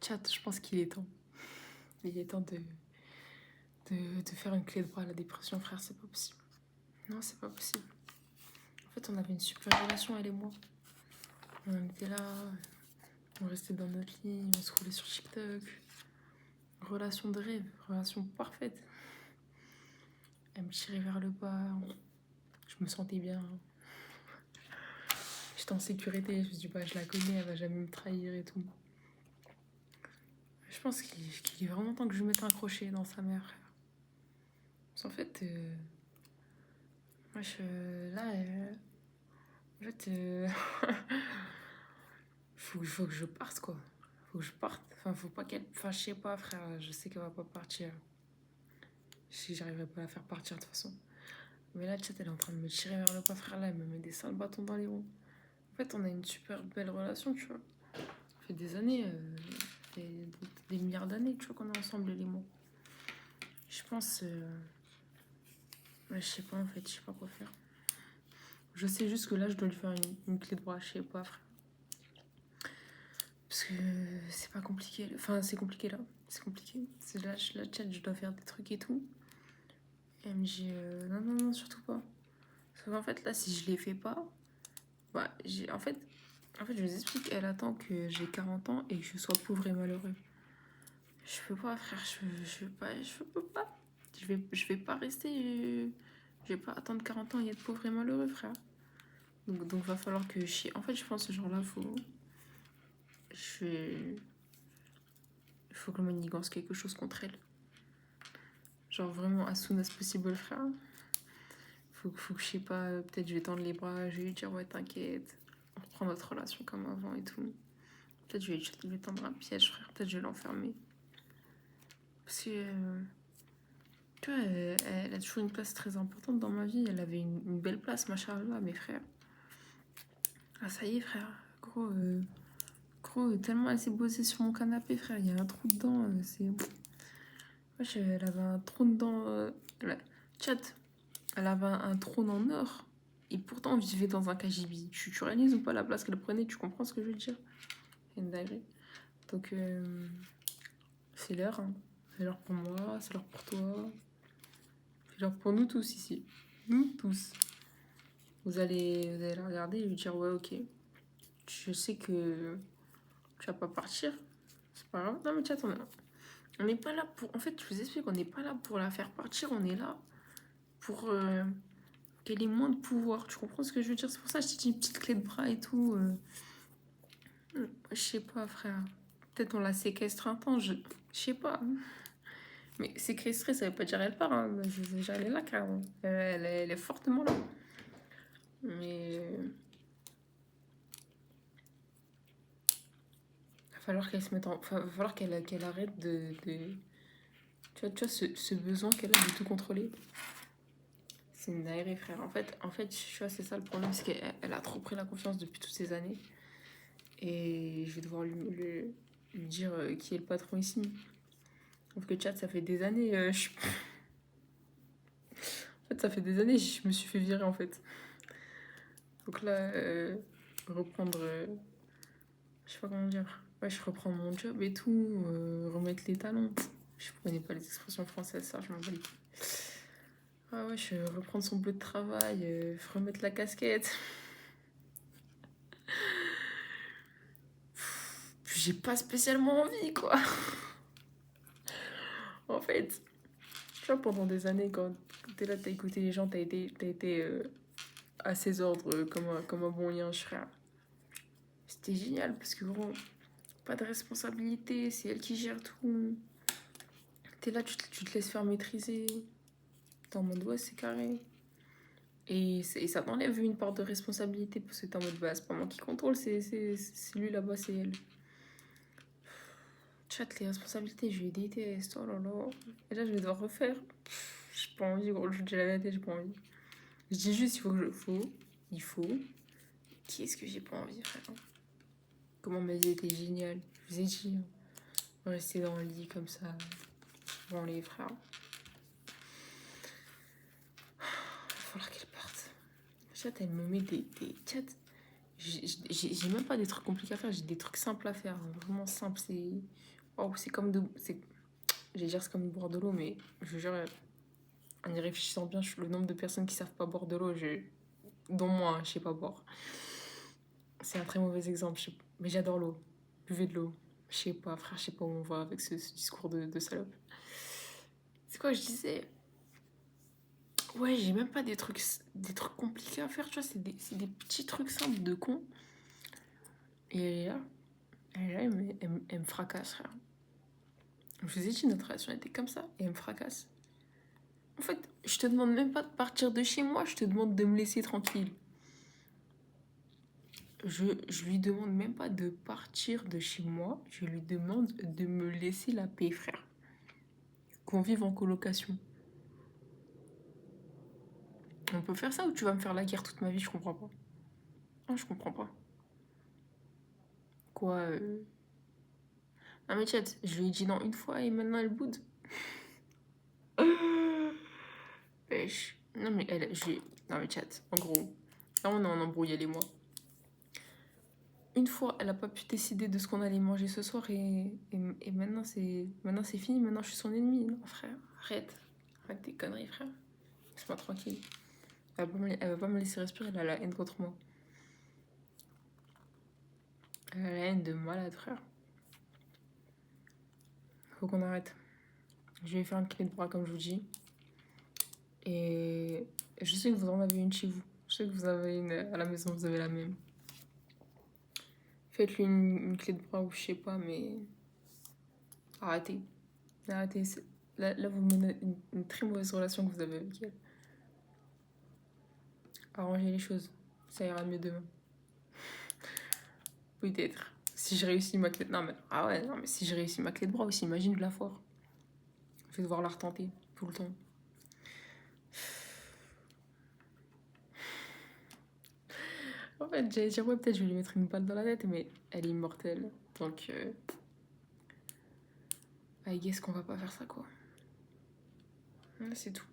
Chat, je pense qu'il est temps. Il est temps de faire une clé de bras à la dépression, frère, c'est pas possible. Non, c'est pas possible. En fait, on avait une super relation, elle et moi. On était là, on restait dans notre lit, on se roulait sur TikTok. Relation de rêve, relation parfaite. Elle me tirait vers le bas, je me sentais bien. J'étais en sécurité, je me suis dit, bah, je la connais, elle va jamais me trahir et tout. Je pense qu'il est vraiment temps que je mette un crochet dans sa mère, frère. Parce qu'en fait, moi, là, en fait, faut que je parte, quoi. Faut que je parte. Enfin, faut pas qu'elle. Enfin, je sais pas, frère, je sais qu'elle va pas partir. Si j'arriverai pas à la faire partir de toute façon. Mais là, chat, elle est en train de me tirer vers le bas, frère, là, elle me met des sales bâtons dans les roues. En fait, on a une super belle relation, tu vois. Ça fait des années, ça fait des milliards d'années, tu vois, qu'on est ensemble, elle et moi. Je pense. Ouais, je sais pas, en fait, je sais pas quoi faire. Je sais juste que là, je dois lui faire une clé de bras, je sais pas, frère. Parce que c'est pas compliqué. Enfin, c'est compliqué là. C'est compliqué. C'est là, la chat, je dois faire des trucs et tout. Et elle me dit non, non, non, surtout pas. Parce qu'en fait, là, si je les fais pas, bah, en fait, je vous explique, elle attend que j'ai 40 ans et que je sois pauvre et malheureux. Je peux pas, frère, je peux pas. Je vais pas rester. Je vais pas attendre 40 ans et être pauvre et malheureux, frère. Donc va falloir que je. En fait, je pense que ce genre-là, faut. Je vais. Il faut que le manigance quelque chose contre elle. Genre vraiment as soon as possible, frère. Faut que je sais pas, peut-être je vais tendre les bras, je vais lui dire ouais t'inquiète, on reprend notre relation comme avant et tout. Peut-être je vais lui tendre un piège, frère, peut-être je vais l'enfermer. Parce que, tu vois, elle a toujours une place très importante dans ma vie, elle avait une belle place, machallah, mes frères. Ah ça y est, frère, gros, tellement elle s'est posée sur mon canapé, frère, il y a un trou dedans, c'est... Wesh, elle avait un trône dans... Chat, elle avait un trône en or. Et pourtant, on vivait dans un KGB. Tu réalises ou pas la place qu'elle prenait? Tu comprends ce que je veux dire? C'est une dinguerie. Donc, c'est l'heure. Hein. C'est l'heure pour moi, c'est l'heure pour toi. C'est l'heure pour nous tous ici. Nous tous. Vous allez la regarder et lui dire ouais, ok. Je sais que tu vas pas partir. C'est pas grave. Non, mais chat, on n'est pas là pour. En fait, je vous explique, on n'est pas là pour la faire partir. On est là pour qu'elle ait moins de pouvoir. Tu comprends ce que je veux dire? C'est pour ça que je t'ai dit une petite clé de bras et tout. Je sais pas, frère. Peut-être on la séquestre un temps, je sais pas. Mais séquestrer, ça veut pas dire elle part. Hein. Déjà, elle est là, carrément. Elle est fortement là. Mais. Va falloir qu'elle se mette en. Va falloir qu'elle arrête tu vois ce besoin qu'elle a de tout contrôler. C'est une dinguerie, frère. En fait, tu vois, c'est ça le problème, c'est qu'elle a trop pris la confiance depuis toutes ces années. Et je vais devoir lui dire qui est le patron ici. Sauf que chat, ça fait des années. En fait, ça fait des années, je me suis fait virer en fait. Donc là, reprendre. Je sais pas comment dire. Ouais, je reprends mon job et tout, remettre les talons. Je connais pas les expressions françaises, ça, je m'en bats les couilles. Ah ouais, je reprendre son bleu de travail, remettre la casquette. Puis j'ai pas spécialement envie, quoi. En fait, tu vois, pendant des années, quand t'es là, t'as écouté les gens, t'as été à ses ordres comme un bon lien, frère. C'était génial parce que gros, pas de responsabilité, c'est elle qui gère tout. T'es là, tu te laisses faire maîtriser. T'es en mode ouais, c'est carré. Et ça t'enlève une part de responsabilité parce que t'es en mode bah, c'est pas moi qui contrôle, c'est lui là-bas, c'est elle. Chat, les responsabilités, je les déteste, oh là là. Et là, je vais devoir refaire. J'ai pas envie, gros, je vous dis la vérité, j'ai pas envie. Je dis juste, il faut. Qu'est-ce que j'ai pas envie, frère? Comment ma vie était géniale. Je vous ai dit, rester dans le lit comme ça, devant les frères. Il va falloir qu'elle parte. Chat, elle me met des chats. J'ai même pas des trucs compliqués à faire, j'ai des trucs simples à faire. Vraiment simples. C'est. Waouh, c'est comme de. J'allais dire c'est comme boire de l'eau, mais je vous jure, en y réfléchissant bien, le nombre de personnes qui savent pas boire de l'eau, dont moi, hein, je sais pas boire. C'est un très mauvais exemple, mais j'adore l'eau. Buvez de l'eau. Je sais pas, frère, je sais pas où on va avec ce discours de salope. C'est quoi, je disais? Ouais, j'ai même pas des trucs compliqués à faire, tu vois, c'est des petits trucs simples de con. Et elle me fracasse, frère. Je vous ai dit, notre relation était comme ça, et elle me fracasse. En fait, je te demande même pas de partir de chez moi, je te demande de me laisser tranquille. Je lui demande même pas de partir de chez moi, je lui demande de me laisser la paix, frère. Qu'on vive en colocation. On peut faire ça ou tu vas me faire la guerre toute ma vie, je comprends pas. Non, je comprends pas. Quoi Non mais chat, je lui ai dit non une fois et maintenant elle boude. Pêche. Non mais Non mais chat, en gros, là on est en embrouille elle et moi. Une fois, elle a pas pu décider de ce qu'on allait manger ce soir et maintenant c'est fini, maintenant je suis son ennemi. Non frère, arrête tes conneries frère. Laisse-moi tranquille. Elle va pas me laisser respirer, elle a la haine contre moi. Elle a la haine de malade frère. Faut qu'on arrête. Je vais faire une clé de bras comme je vous dis. Et je sais que vous en avez une chez vous. Je sais que vous avez une à la maison, vous avez la même. Faites-lui une clé de bras ou je sais pas, mais arrêtez. Arrêtez. Là, vous menez une très mauvaise relation que vous avez avec elle. Arrangez les choses. Ça ira mieux demain. Peut-être. Si je réussis ma clé de... Non, mais... Ah ouais, non, mais si je réussis ma clé de bras aussi, imagine de la foire. Je vais devoir la retenter tout le temps. En fait, j'allais dire, ouais, peut-être je vais lui mettre une balle dans la tête, mais elle est immortelle. Donc, I guess qu'on va pas faire ça, quoi. C'est tout.